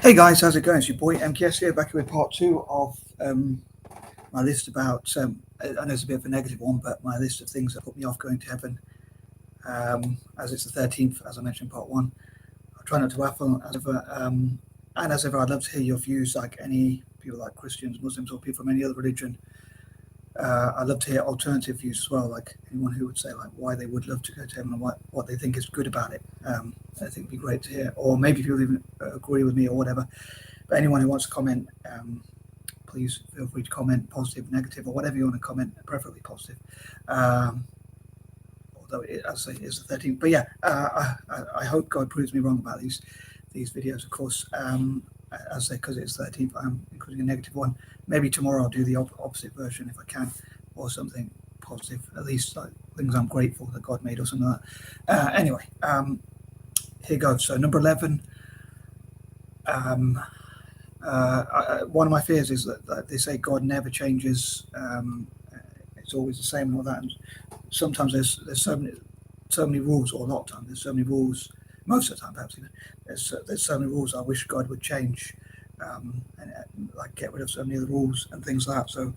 Hey guys, how's it going? It's your boy M.K.S here, back with part 2 of my list about, I know it's a bit of a negative one, but my list of things that put me off going to heaven, as it's the 13th, as I mentioned in part 1. I'll try not to waffle as ever, and as ever, I'd love to hear your views, like any people like Christians, Muslims, or people from any other religion. I'd love to hear alternative views as well, like anyone who would say like why they would love to go to heaven and what they think is good about it. I think it'd be great to hear, or maybe people even agree with me or whatever. But anyone who wants to comment, please feel free to comment, positive, negative, or whatever you want to comment, preferably positive. Although, as I say, it's the 13th. But yeah, I hope God proves me wrong about these videos, of course. As I say, because it's 13th, I'm including a negative one. Maybe tomorrow I'll do the opposite version if I can, or something positive, at least like things I'm grateful that God made or something like that. Anyway, here goes. So number 11. One of my fears is that they say God never changes. It's always the same and all that. And sometimes there's so many rules, or a lot of times there's so many rules. Most of the time, perhaps even there's so many rules I wish God would change, and like get rid of so many of the rules and things like that. So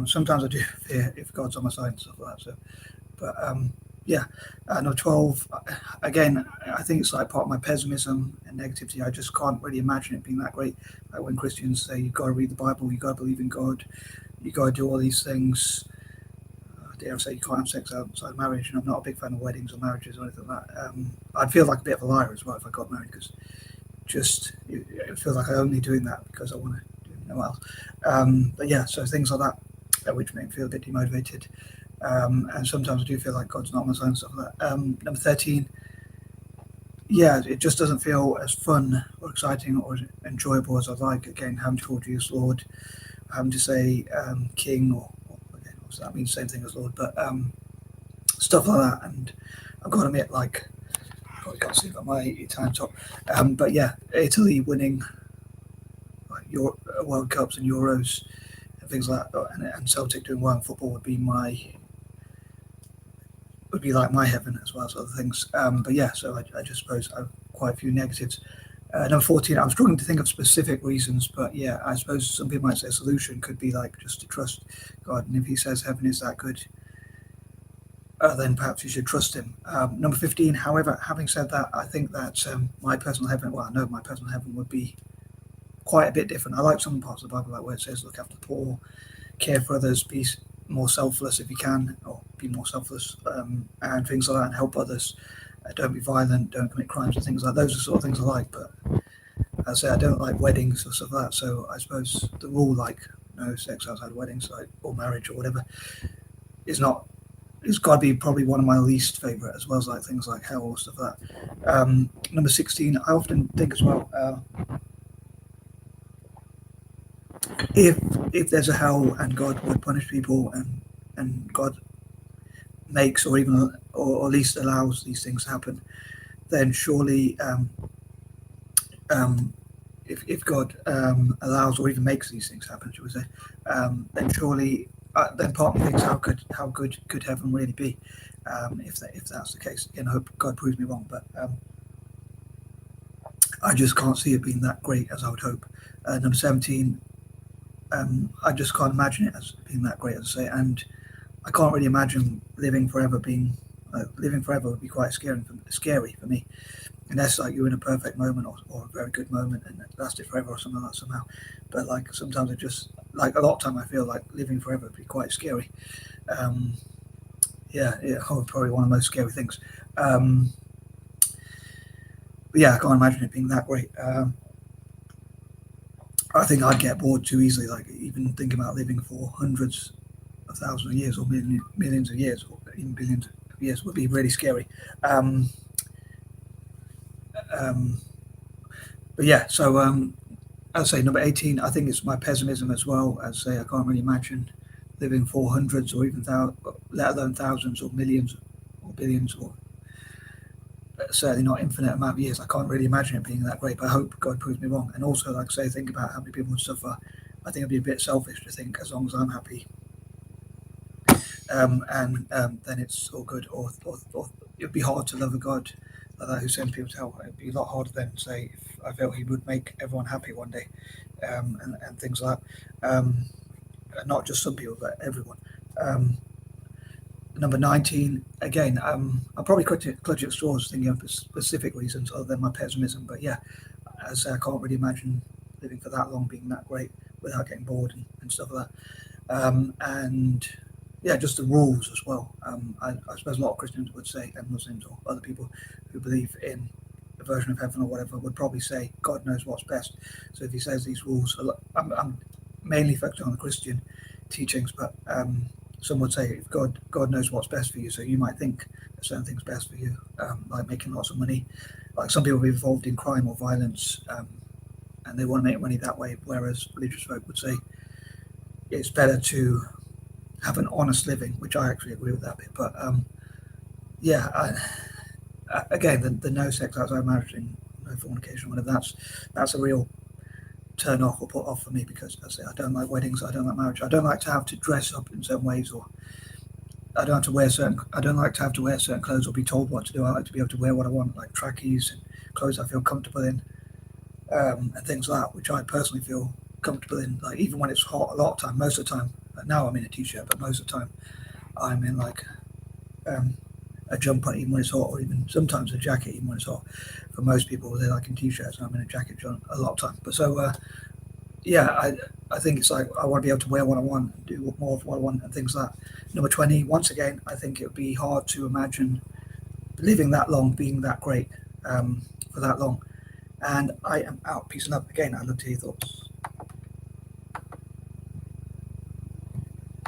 sometimes I do fear if God's on my side and stuff like that. So, but yeah, number 12. Again, I think it's like part of my pessimism and negativity. I just can't really imagine it being that great. Like when Christians say you've got to read the Bible, you've got to believe in God, you've got to do all these things. Dare I say you can't have sex outside marriage, and I'm not a big fan of weddings or marriages or anything like that. I'd feel like a bit of a liar as well if I got married, because it feels like I'm only doing that because I want to do no else. But yeah, so things like that, which make me feel a bit demotivated. And sometimes I do feel like God's not on my side and stuff like that. Number 13. Yeah, it just doesn't feel as fun or exciting or as enjoyable as I'd like. Again, having to call Jesus Lord, having to say King, or again, obviously that means the same thing as Lord, but stuff like that. And I've got to admit, like, probably can't see about my Italian top, but yeah, Italy winning like World Cups and Euros and things like that, and Celtic doing well in football would be like my heaven as well as other things. But yeah, so I just suppose I have quite a few negatives. Number 14, I'm struggling to think of specific reasons, but yeah, I suppose some people might say a solution could be like just to trust God, and if he says heaven is that good, then perhaps you should trust him. Number 15, however, having said that, I think that my personal heaven, well, I know my personal heaven would be quite a bit different. I like some parts of the Bible, like where it says look after the poor, care for others, be more selfless if you can, or be more selfless, and things like that, and help others. Don't be violent, don't commit crimes and things like that. Those are the sort of things I like, but as I say, I don't like weddings or stuff like that, so I suppose the rule, like no sex outside weddings, like, or marriage or whatever, it's got to be probably one of my least favourite, as well as like things like hell or stuff like that. Number 16, I often think as well, if there's a hell and God would punish people, and God makes or at least allows these things to happen, then surely if God allows or even makes these things happen, should we say, then surely then part of me thinks how good could heaven really be, if that's the case. Again, I hope God proves me wrong, but I just can't see it being that great as I would hope. Number 17, I just can't imagine it as being that great, as I say, and I can't really imagine living forever would be quite scary for me, unless like you're in a perfect moment or a very good moment and it lasted forever or something like that somehow. But like sometimes it just, like a lot of time I feel like living forever would be quite scary. Probably one of the most scary things. But yeah, I can't imagine it being that great. I think I'd get bored too easily, like even thinking about living for hundreds of thousands of years or millions of years or even billions of years would be really scary. But yeah, so as I say, number 18, I think it's my pessimism as well. As I say, I can't really imagine living for hundreds or even let alone thousands or millions or billions, or certainly not infinite amount of years. I can't really imagine it being that great, but I hope God proves me wrong. And also, like I say, think about how many people would suffer. I think it'd be a bit selfish to think as long as I'm happy, then it's all good. Or it'd be hard to love a God like that who sends people to hell. It'd be a lot harder than say if I felt he would make everyone happy one day, and things like that. Not just some people, but everyone. Number 19, again, I'm probably clutching at straws thinking of specific reasons other than my pessimism. But yeah, as I can't really imagine living for that long, being that great without getting bored and stuff like that. And yeah, just the rules as well. I suppose a lot of Christians would say, and Muslims or other people who believe in a version of heaven or whatever, would probably say God knows what's best. So if he says these rules, I'm mainly focused on the Christian teachings, but some would say if God knows what's best for you, so you might think a certain thing's best for you, like making lots of money. Like some people be involved in crime or violence, and they want to make money that way, whereas religious folk would say it's better to have an honest living, which I actually agree with that bit. But yeah, again, the no sex outside marriage and no fornication, whatever, that's a real turn off or put off for me, because I say I don't like weddings, I don't like marriage, I don't like to have to dress up in certain ways, or I don't like to have to wear certain clothes or be told what to do. I like to be able to wear what I want, like trackies and clothes I feel comfortable in, and things like that, which I personally feel comfortable in. Like even when it's hot, a lot of time, most of the time. Now I'm in a t-shirt, but most of the time I'm in like a jumper even when it's hot, or even sometimes a jacket even when it's hot. For most people, they like in t-shirts, and I'm in a jacket a lot of time. But so yeah, I think it's like I want to be able to wear what I want and do more of what I want and things like that. Number 20, once again, I think it would be hard to imagine living that long, being that great for that long. And I am out. Peace and love. Again, I'd love to hear your thoughts.